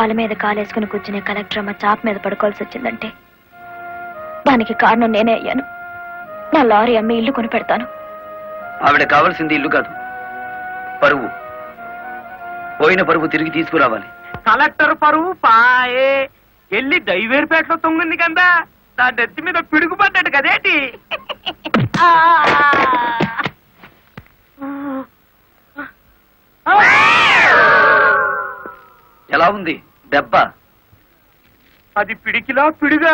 కాలు మీద కాలేసుకుని కూర్చునే కలెక్టర్ అమ్మ చాప్ మీద పడుకోవాల్సి వచ్చిందంటే దానికి కారణం నేనే అయ్యాను. నా లారీ అమ్మి ఇల్లు కొని పెడతాను. ఆవిడ కావాల్సింది ఇల్లు కాదు, పరువు. పోయిన పరువు తిరిగి తీసుకురావాలి. కలెక్టర్ పరువు పాయే వెళ్ళి దైవేరుపేటలో తొంగింది కదా, దాని నెత్తి మీద పిడుగుపడ్డాడు కదేటి. ఎలా ఉంది దెబ్బ? అది పిడికిలా పిడుగా.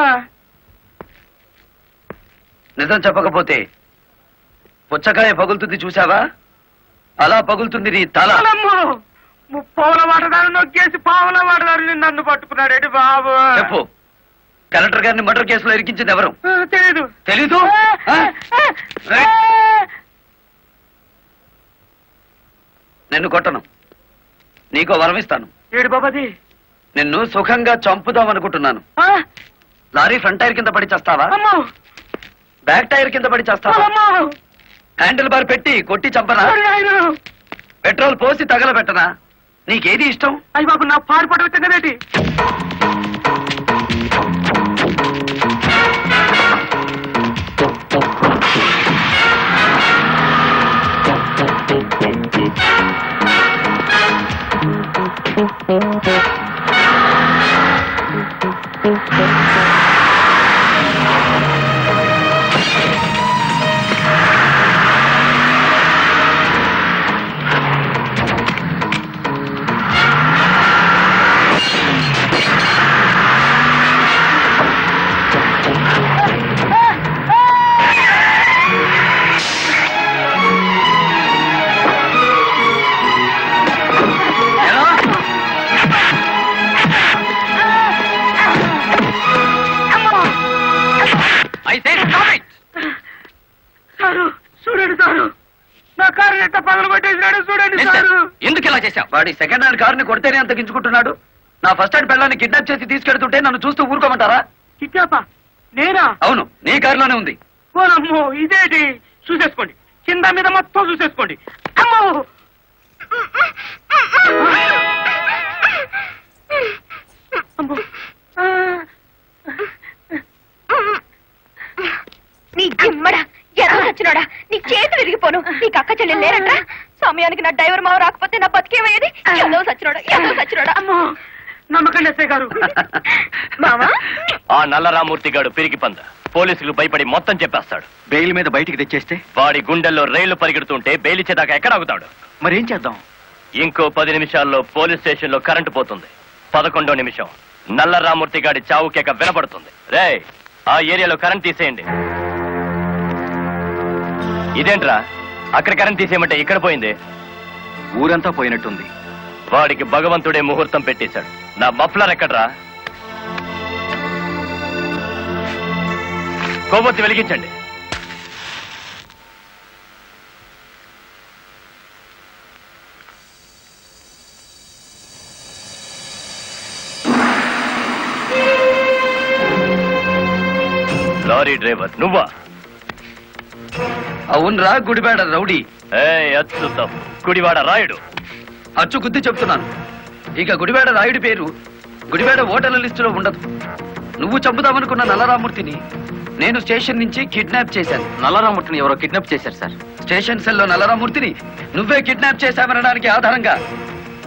నిజం చెప్పకపోతే పుచ్చకాయ పగులుతుంది చూసావా, అలా పగులుతుంది నీ తల. ముప్పావుల వాటదారు నొక్కేసి పావుల వాటదారు నన్ను పట్టుకున్నాడేటి బాబు. చెప్పు, కలెక్టర్ గారిని మర్డర్ కేసులో ఇరికించింది ఎవరు? తెలీదు. తెలీదు? నిన్ను కొట్టను, నీకో వరం ఇస్తాను. ఏడు బాబాది. నిన్ను సుఖంగా చంపుదాం అనుకుంటున్నాను. లారీ ఫ్రంట్ టైర్ కింద పడి చేస్తావా, బ్యాక్ టైర్ కింద పడి చేస్తావా, హ్యాండిల్ బార్ పెట్టి కొట్టి చంపనా, పెట్రోల్ పోసి తగలబెట్టనా? నీకేది ఇష్టం? అయ్యి బాబు, నా పాడుపడి వచ్చా కదేటి. ఎందుకు ఇలా చేశావు? వాడి సెకండ్ హ్యాండ్ కారుని కొడితేనే అంత గించుకుంటున్నాడు. నా ఫస్ట్ హ్యాండ్ పిల్లల్ని కిడ్నాప్ చేసి తీసుకెళ్తుంటే నన్ను చూస్తూ ఊరుకోమంటారా? కిడ్నాపా? నేనా? అవును, నీ కారులోనే ఉంది. ఓనమ్మో, ఇదేటి? చూసేసుకోండి, కింద మీద మొత్తం చూసేసుకోండి. అమ్మో, నీ జిమ్మడా ఎలా వచ్చినాడా? నీ చేతులు విరిగిపోను. నీకు అక్క చెల్లెలు లేరట. సమయానికి నా డ్రైవర్ మావ రాకపోతే నా బతికేమయ్యేది. ఏదో సచ్చినాడా. అమ్మో, నమ్మకండి ఎస్ఐ గారు. మావా, ఆ నల్లరామూర్తి గాడు పిరికి పంద. పోలీసులు భయపడి మొత్తం చెప్పేస్తాడు. బెయిల్ మీద బయటికి తెచ్చేస్తే వాడి గుండెల్లో రైళ్లు పరిగెడుతుంటే బెయిల్ ఇచ్చేదాకా ఎక్కడ ఆగుతాడు? మరేం చేద్దాం? ఇంకో 10 నిమిషాల్లో పోలీస్ స్టేషన్ లో కరెంటు పోతుంది. 11వ నిమిషం నల్లరామూర్తి గాడి చావు కేక వినపడుతుంది. రే, ఆ ఏరియాలో కరెంట్ తీసేయండి. ఇదేంట్రా, అక్కడ కరెంట్ తీసేయమంటే ఇక్కడ పోయింది? ఊరంతా పోయినట్టుంది. వాడికి భగవంతుడే ముహూర్తం పెట్టేశాడు. నా మఫ్లర్ ఎక్కడ్రా? కొవ్వొత్తి వెలిగించండి. లారీ డ్రైవర్ నువ్వా? అవునరా, గుడివాడ రౌడీ. అచ్యుతం, గుడివాడ రాయుడు. అచ్చు గుద్ది చెప్తున్నాను. ఇక గుడివాడ రాయుడి పేరు గుడివాడ ఓటర్ల లిస్టులో ఉండదు. నువ్వు చంపుదామనుకున్న నల్లరామూర్తిని నేను స్టేషన్ నుంచి కిడ్నాప్ చేశాను. నల్లరామూర్తిని ఎవరో కిడ్నాప్ చేశారు సార్. స్టేషన్ సెల్లో నల్లరామూర్తిని నువ్వే కిడ్నాప్ చేశామనడానికి ఆధారంగా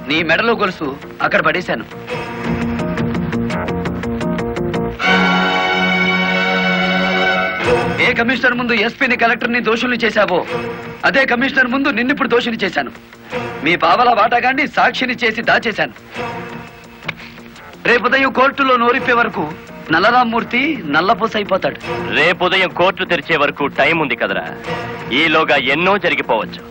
నీ మెడలో గొలుసు అక్కడ పడేశాను. ఏ కమిషనర్ ముందు ఎస్పీని కలెక్టర్ని దోషుల్ని చేశావో అదే కమిషనర్ ముందు నిన్నిప్పుడు దోషిని చేశాను. మీ పావలా వాటాగాన్ని సాక్షిని చేసి దాచేశాను. రేపు ఉదయం కోర్టులో నోరిప్పే వరకు నల్లరామూర్తి నల్లపూస అయిపోతాడు. రేపు ఉదయం కోర్టు తెరిచే వరకు టైం ఉంది కదరా. ఈలోగా ఎన్నో జరిగిపోవచ్చు.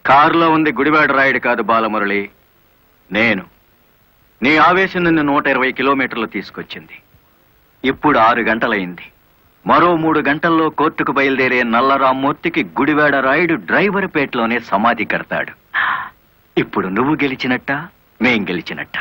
కారులో ఉంది గుడివాడ రాయుడు కాదు బాలమురళి, నేను. నీ ఆవేశం నిన్ను 120 కిలోమీటర్లు తీసుకొచ్చింది. ఇప్పుడు 6 గంటలైంది. మరో 3 గంటల్లో కోర్టుకు బయలుదేరే నల్లరామ్మూర్తికి గుడివాడ రాయుడు డ్రైవర్ పేటలోనే సమాధి కడతాడు. ఇప్పుడు నువ్వు గెలిచినట్ట, మేం గెలిచినట్ట.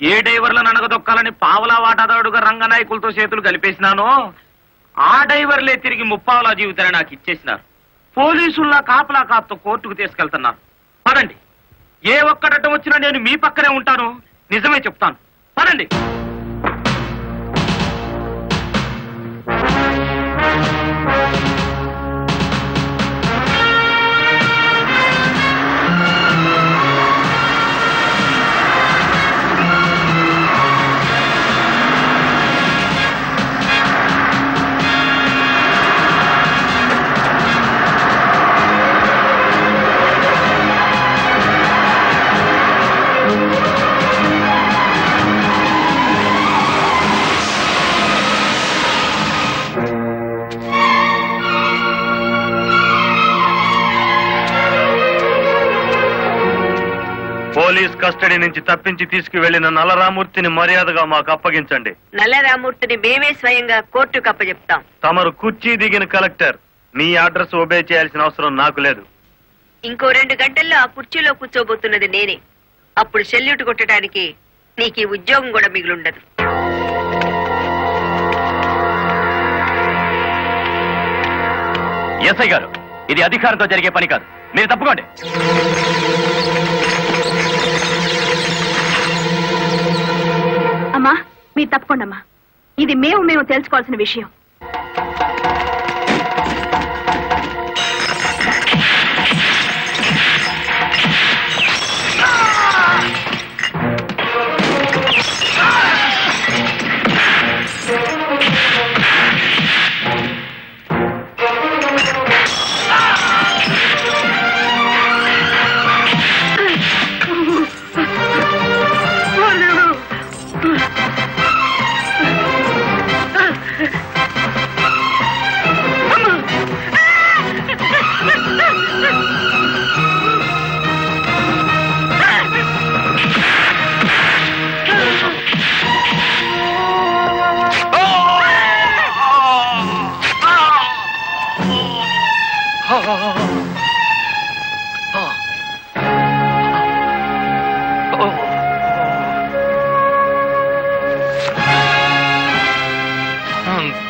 ఏ డైవర్లను అనగదొక్కాలని పావలా వాటాదారుడుగా రంగనాయకులతో చేతులు కలిపేసినానో ఆ డైవర్లే తిరిగి ముప్పావలా జీవితాన్ని నాకు ఇచ్చేసినారు. పోలీసుల్లా కాపలా కాపుతో కోర్టుకు తీసుకెళ్తున్నారు. పదండి, ఏ ఒక్కడటం వచ్చినా నేను మీ పక్కనే ఉంటాను. నిజమే చెప్తాను, పదండి. పోలీస్ కస్టడీ నుంచి తప్పించి తీసుకువెళ్లిన నల్లరామూర్తిని మర్యాదగా మాకు అప్పగించండి. నల్లరామూర్తిని మేమే స్వయంగా కోర్టుకు అప్పచెప్తాం. తమరు కుర్చీ దిగిన కలెక్టర్, మీ అడ్రస్ ఒబే చేయాల్సిన అవసరం నాకు లేదు. ఇంకో 2 గంటల్లో ఆ కుర్చీలో కూర్చోబోతున్నది నేనే. అప్పుడు సెల్యూట్ కొట్టడానికి నీకు ఈ ఉద్యోగం కూడా మిగిలుండదు. ఎస్ఐ గారు, ఇది అధికారంతో జరిగే పని కాదు, మీరు తప్పుకోండి. అమ్మా, మీరు తప్పకుండా అమ్మా. ఇది మేము తెలుసుకోవాల్సిన విషయం.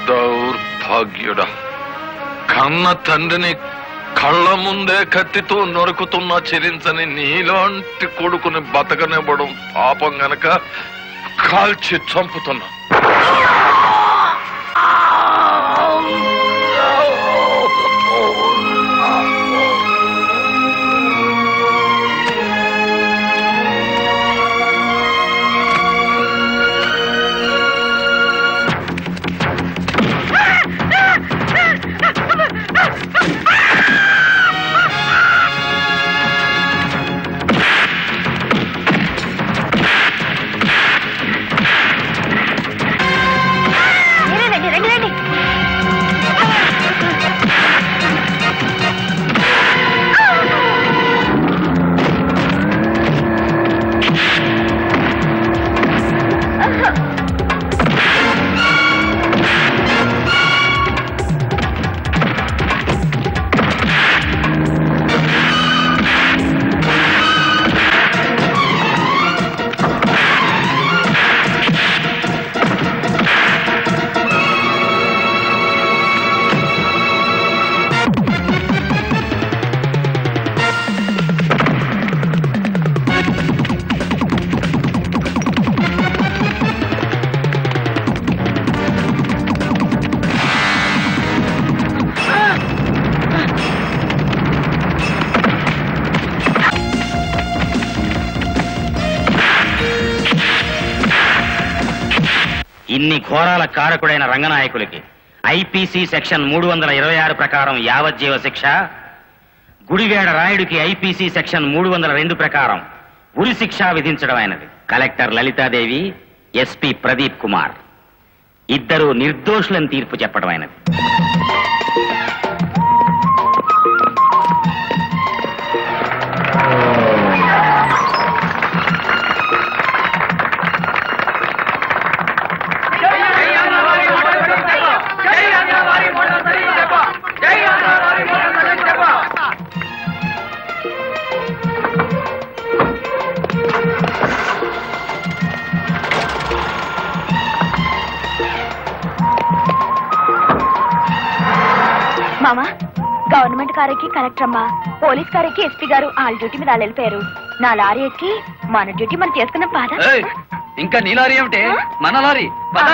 దౌర్భాగ్యుడా, కన్న తండ్రిని కళ్ళ ముందే కత్తితో నరుకుతున్నా చెలించని నీలాంటి కొడుకుని బతకనివ్వడం పాపం గనక కాల్చి చంపుతున్నా. ఇన్ని ఘోరాల కారకుడైన రంగనాయకులకి ఐపీసీ సెక్షన్ 326 ప్రకారం యావజ్జీవ శిక్ష, గుడివేడ రాయుడికి ఐపీసీ సెక్షన్ 302 ప్రకారం ఉరి శిక్ష విధించడం అయినది. కలెక్టర్ లలితాదేవి, ఎస్పీ ప్రదీప్ కుమార్ ఇద్దరు నిర్దోషులను తీర్పు చెప్పడం అయినది. మామా, గవర్నమెంట్ కారెక్కి కలెక్టర్ అమ్మా, పోలీస్ కారెక్కి ఎస్పీ గారు వాళ్ళ డ్యూటీ మీద వాళ్ళు వెళ్ళిపోయారు. నా లారీ ఎక్కి మన డ్యూటీ మనం చేసుకున్నాం పాదా. ఏయ్, ఇంకా నీ లారీ ఏమిటి? మన లారీ పద.